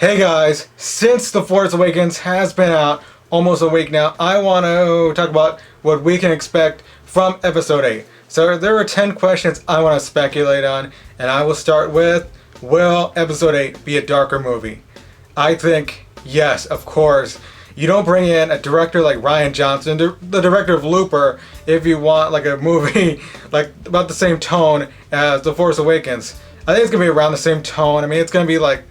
Hey guys, since The Force Awakens has been out almost a week now, I want to talk about what we can expect from Episode 8. So there are 10 questions I want to speculate on, and I will start with, will Episode 8 be a darker movie? I think yes, of course. You don't bring in a director like Rian Johnson, the director of Looper, if you want like a movie like about the same tone as The Force Awakens. I think it's going to be around the same tone. I mean, it's going to be like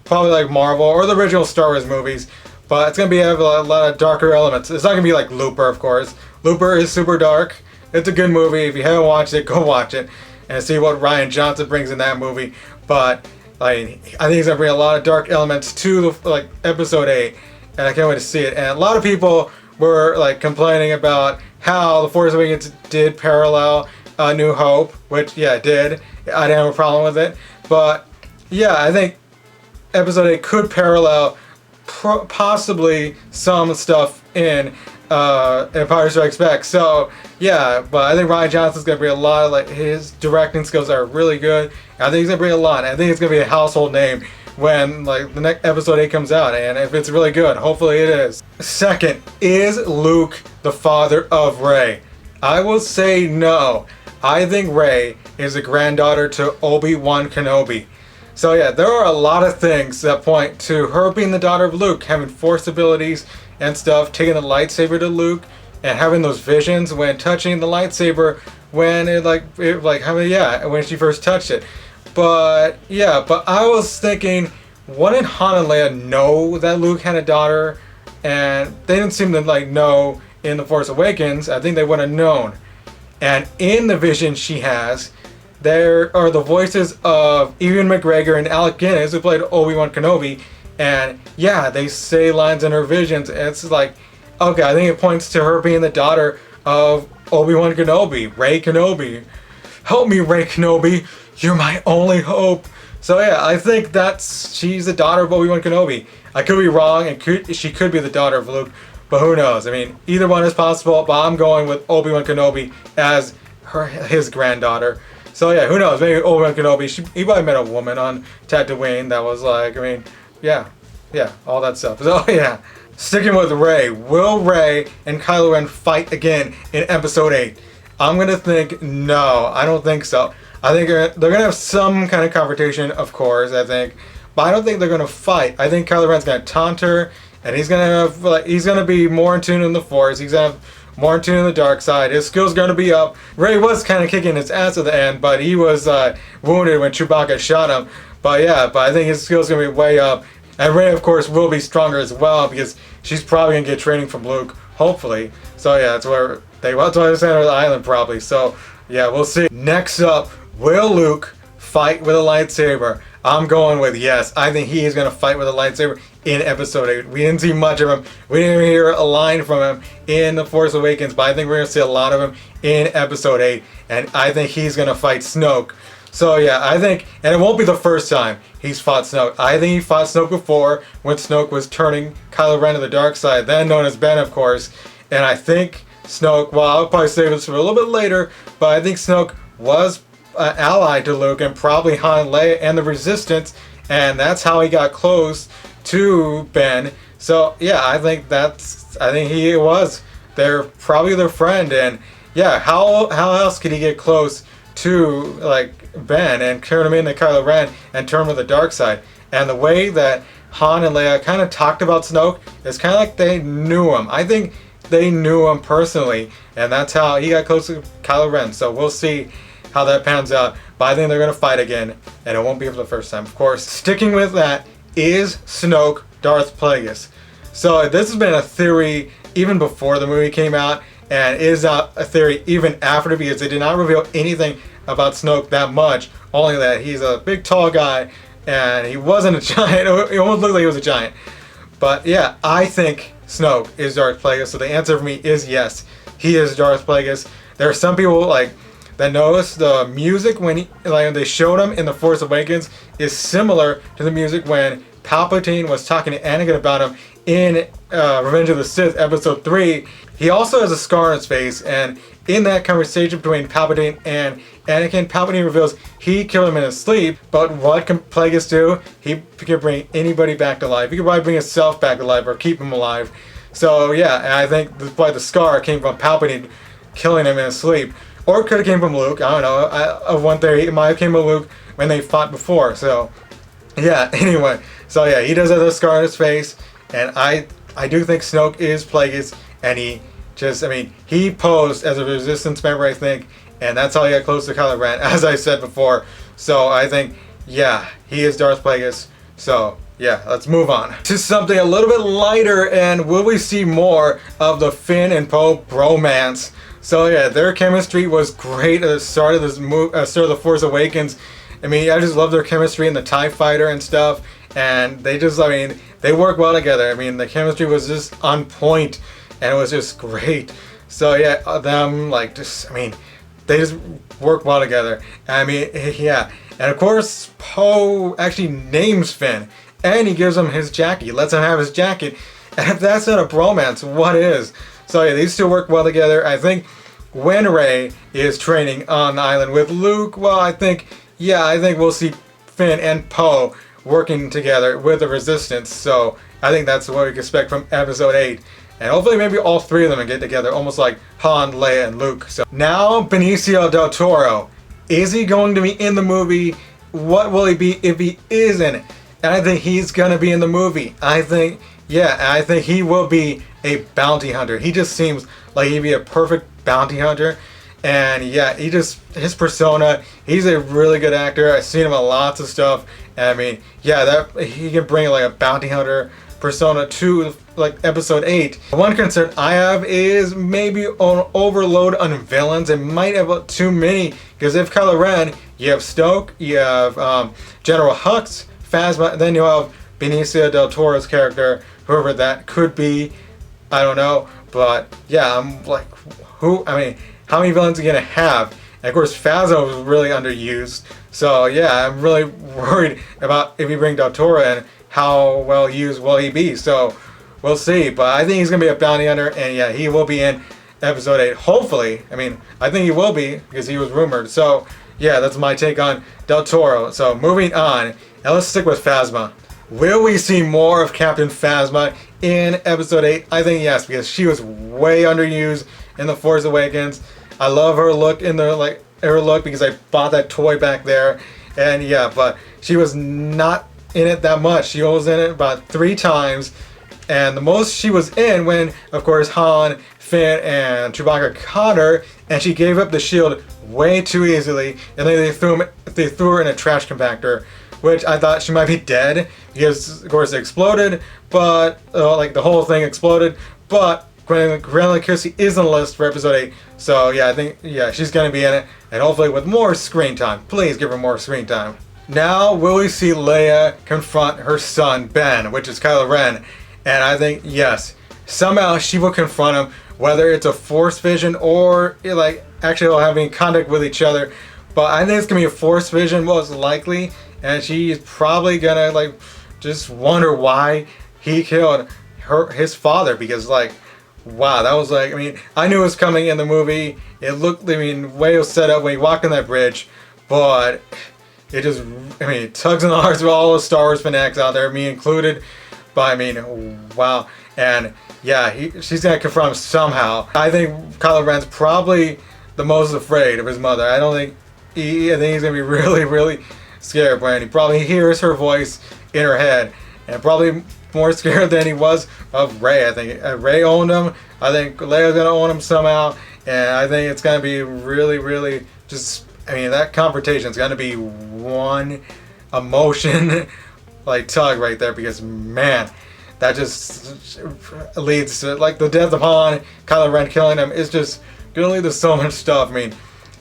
probably like Marvel or the original Star Wars movies, but it's going to have a lot of darker elements. It's not going to be like Looper, of course. Looper is super dark. It's a good movie. If you haven't watched it, go watch it and see what Rian Johnson brings in that movie. But like, I think he's going to bring a lot of dark elements to the Episode 8, and I can't wait to see it. And a lot of people were like complaining about how The Force Awakens did parallel New Hope, which yeah, it did. I didn't have a problem with it, but yeah, I think Episode 8 could parallel possibly some stuff in Empire Strikes Back. So yeah, but I think Rian Johnson's gonna bring a lot of like his directing skills are really good. I think he's gonna bring a lot. I think it's gonna be a household name when like the next Episode 8 comes out, and if it's really good, hopefully it is. Second, is Luke the father of Rey? I will say no. I think Rey is a granddaughter to Obi-Wan Kenobi. So yeah, there are a lot of things that point to her being the daughter of Luke, having Force abilities and stuff, taking the lightsaber to Luke, and having those visions when touching the lightsaber when when she first touched it. But I was thinking, wouldn't Han and Leia know that Luke had a daughter? And they didn't seem to like know in The Force Awakens. I think they would have known. And in the vision she has, there are the voices of Ewan McGregor and Alec Guinness, who played Obi-Wan Kenobi, and yeah, they say lines in her visions, and it's like, okay, I think it points to her being the daughter of Obi-Wan Kenobi, Rey Kenobi. Help me, Rey Kenobi, you're my only hope. So yeah, I think she's the daughter of Obi-Wan Kenobi. I could be wrong, and she could be the daughter of Luke, but who knows? I mean, either one is possible, but I'm going with Obi-Wan Kenobi as his granddaughter. So yeah, who knows? Maybe Obi-Wan Kenobi, he probably met a woman on Tatooine that was like, I mean, yeah, all that stuff. So yeah, sticking with Rey, will Rey and Kylo Ren fight again in Episode 8? I'm gonna think no, I don't think so. I think they're gonna have some kind of confrontation, of course, I think, but I don't think they're gonna fight. I think Kylo Ren's gonna taunt her, and he's gonna be more in tune in the Force. He's gonna have more in tune in the dark side. His skills gonna be up. Rey was kind of kicking his ass at the end, but he was wounded when Chewbacca shot him. But I think his skills gonna be way up. And Rey, of course, will be stronger as well because she's probably gonna get training from Luke, hopefully. So yeah, that's why they sent her to the island probably. So yeah, we'll see. Next up, will Luke fight with a lightsaber? I'm going with yes. I think he is going to fight with a lightsaber in Episode 8. We didn't see much of him. We didn't even hear a line from him in The Force Awakens, but I think we're going to see a lot of him in Episode 8. And I think he's going to fight Snoke. So yeah, I think, and it won't be the first time he's fought Snoke. I think he fought Snoke before when Snoke was turning Kylo Ren to the dark side, then known as Ben, of course. And I think Snoke, well, I'll probably save this for a little bit later, but I think Snoke was allied to Luke and probably Han and Leia and the Resistance, and that's how he got close to Ben. So yeah, I think he was probably their friend, and yeah, how else could he get close to like Ben and turn him into Kylo Ren and turn him to the dark side? And the way that Han and Leia kind of talked about Snoke is kind of like they knew him. I think they knew him personally, and that's how he got close to Kylo Ren. So we'll see how that pans out, but I think they're going to fight again, and it won't be for the first time, of course. Sticking with that, is Snoke Darth Plagueis? So this has been a theory even before the movie came out, and is a theory even after, because they did not reveal anything about Snoke that much, only that he's a big tall guy, and he wasn't a giant. He almost looked like he was a giant. But yeah, I think Snoke is Darth Plagueis, so the answer for me is yes, he is Darth Plagueis. There are some people that noticed the music when they showed him in The Force Awakens is similar to the music when Palpatine was talking to Anakin about him in Revenge of the Sith Episode VIII. He also has a scar on his face, and in that conversation between Palpatine and Anakin, Palpatine reveals he killed him in his sleep, but what can Plagueis do? He can bring anybody back to life. He could probably bring himself back to life or keep him alive. So yeah, and I think that's why the scar came from Palpatine killing him in his sleep. Or it could have came from Luke, I don't know. One theory, it might have came from Luke when they fought before, so yeah, anyway. So yeah, he does have a scar on his face, and I do think Snoke is Plagueis, and he posed as a Resistance member, I think, and that's how he got close to Kylo Ren, as I said before. So I think, yeah, he is Darth Plagueis. So yeah, let's move on to something a little bit lighter, and will we see more of the Finn and Poe bromance? So yeah, their chemistry was great at the start of this start of The Force Awakens. I just love their chemistry in the TIE Fighter and stuff, and they work well together. The chemistry was just on point, and it was just great. So yeah, they just work well together. Yeah, and of course, Poe actually names Finn, and he gives him his jacket. He lets him have his jacket, and if that's not a bromance, what is? So yeah, these two work well together. I think when Rey is training on the island with Luke, well, I think we'll see Finn and Poe working together with the Resistance. So I think that's what we can expect from Episode VIII. And hopefully maybe all three of them will get together, almost like Han, Leia, and Luke. So now Benicio del Toro. Is he going to be in the movie? What will he be if he is in it? And I think he's going to be in the movie. I think he will be a bounty hunter. He just seems like he'd be a perfect bounty hunter. And yeah, his persona, he's a really good actor. I've seen him in lots of stuff. He can bring like a bounty hunter persona to like Episode VIII. One concern I have is maybe an overload on villains. It might have too many, because if Kylo Ren, you have Snoke, you have General Hux, Phasma, then you have Benicio del Toro's character, whoever that could be. I don't know, but yeah, I'm like, how many villains are you gonna have? And of course, Phasma was really underused. So yeah, I'm really worried about if you bring Del Toro in, how well used will he be? So we'll see. But I think he's gonna be a bounty hunter, and yeah, he will be in Episode VIII. Hopefully, I think he will be, because he was rumored. So yeah, that's my take on Del Toro. So moving on, now let's stick with Phasma. Will we see more of Captain Phasma in Episode VIII? I think yes, because she was way underused in The Force Awakens. I love her look because I bought that toy back there, and yeah, but she was not in it that much. She was in it about 3 times, and the most she was in when, of course, Han, Finn, and Chewbacca caught her, and she gave up the shield way too easily, and then they threw her in a trash compactor, which I thought she might be dead, because of course it exploded, but the whole thing exploded, but Gwen Christie is on the list for Episode VIII, so yeah, I think she's going to be in it, and hopefully with more screen time. Please give her more screen time. Now, will we see Leia confront her son, Ben, which is Kylo Ren? And I think, yes, somehow she will confront him, whether it's a Force vision or actually having contact with each other. But I think it's going to be a Force vision most likely, and she's probably going to just wonder why he killed his father, because wow, that was I knew it was coming in the movie. It looked, way it was set up when he walked on that bridge, but it just, it tugs on the hearts of all the Star Wars fanatics out there, me included. But wow. And yeah, she's going to confront him somehow. I think Kylo Ren's probably the most afraid of his mother. I think he's going to be really, really scared when he probably hears her voice in her head, and probably more scared than he was of Rey. I think Rey owned him. I think Leia's going to own him somehow, and I think it's going to be really, really just, that confrontation is going to be one emotion tug right there, because man, that just leads to the death of Han, Kylo Ren killing him is just going to lead to so much stuff.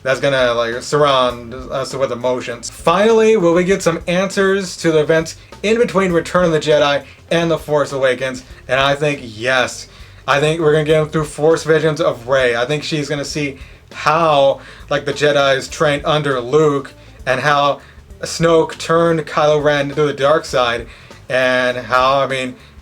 That's going to surround us with emotions. Finally, will we get some answers to the events in between Return of the Jedi and The Force Awakens? And I think yes. I think we're going to get them through Force visions of Rey. I think she's going to see how like the Jedi's trained under Luke, and how Snoke turned Kylo Ren to the dark side, and how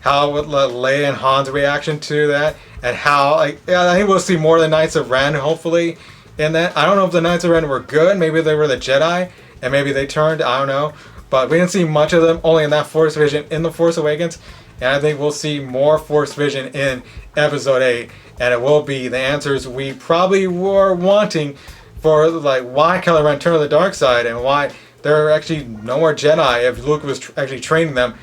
how would Leia and Han's reaction to that, and how I think we'll see more of the Knights of Ren hopefully in that. I don't know if the Knights of Ren were good, maybe they were the Jedi and maybe they turned, I don't know, but we didn't see much of them, only in that Force vision in The Force Awakens, and I think we'll see more Force vision in Episode 8, and it will be the answers we probably were wanting for like why Kylo Ren turned to the dark side and why there are actually no more Jedi if Luke was actually training them.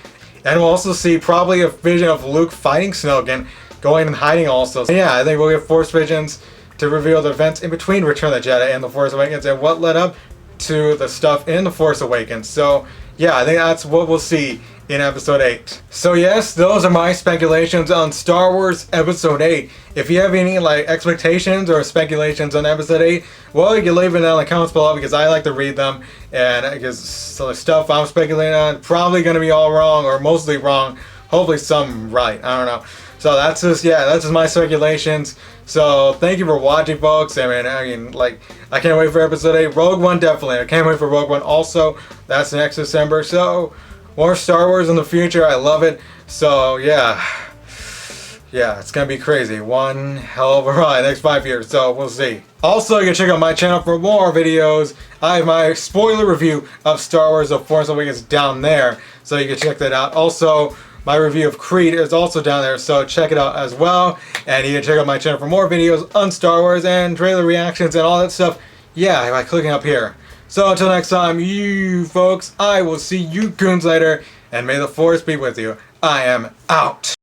And we'll also see probably a vision of Luke fighting Snoke and going and hiding also. So yeah, I think we'll get Force visions to reveal the events in between Return of the Jedi and The Force Awakens and what led up to the stuff in The Force Awakens. So yeah, I think that's what we'll see in Episode 8. So yes, those are my speculations on Star Wars Episode 8. If you have any like expectations or speculations on Episode 8, well, you can leave it down in the comments below because I like to read them, and because the stuff I'm speculating on probably going to be all wrong or mostly wrong, hopefully some right, I don't know. So that's just my speculations. So thank you for watching, folks. I mean, like, I can't wait for Episode 8. Rogue One, definitely. I can't wait for Rogue One also. That's next December. So more Star Wars in the future. I love it. So yeah, it's gonna be crazy. One hell of a ride next 5 years. So we'll see. Also, you can check out my channel for more videos. I have my spoiler review of Star Wars: The Force Awakens down there, so you can check that out. Also, my review of Creed is also down there, so check it out as well. And you can check out my channel for more videos on Star Wars and trailer reactions and all that stuff. Yeah, by clicking up here. So until next time, you folks, I will see you goons later, and may the Force be with you. I am out.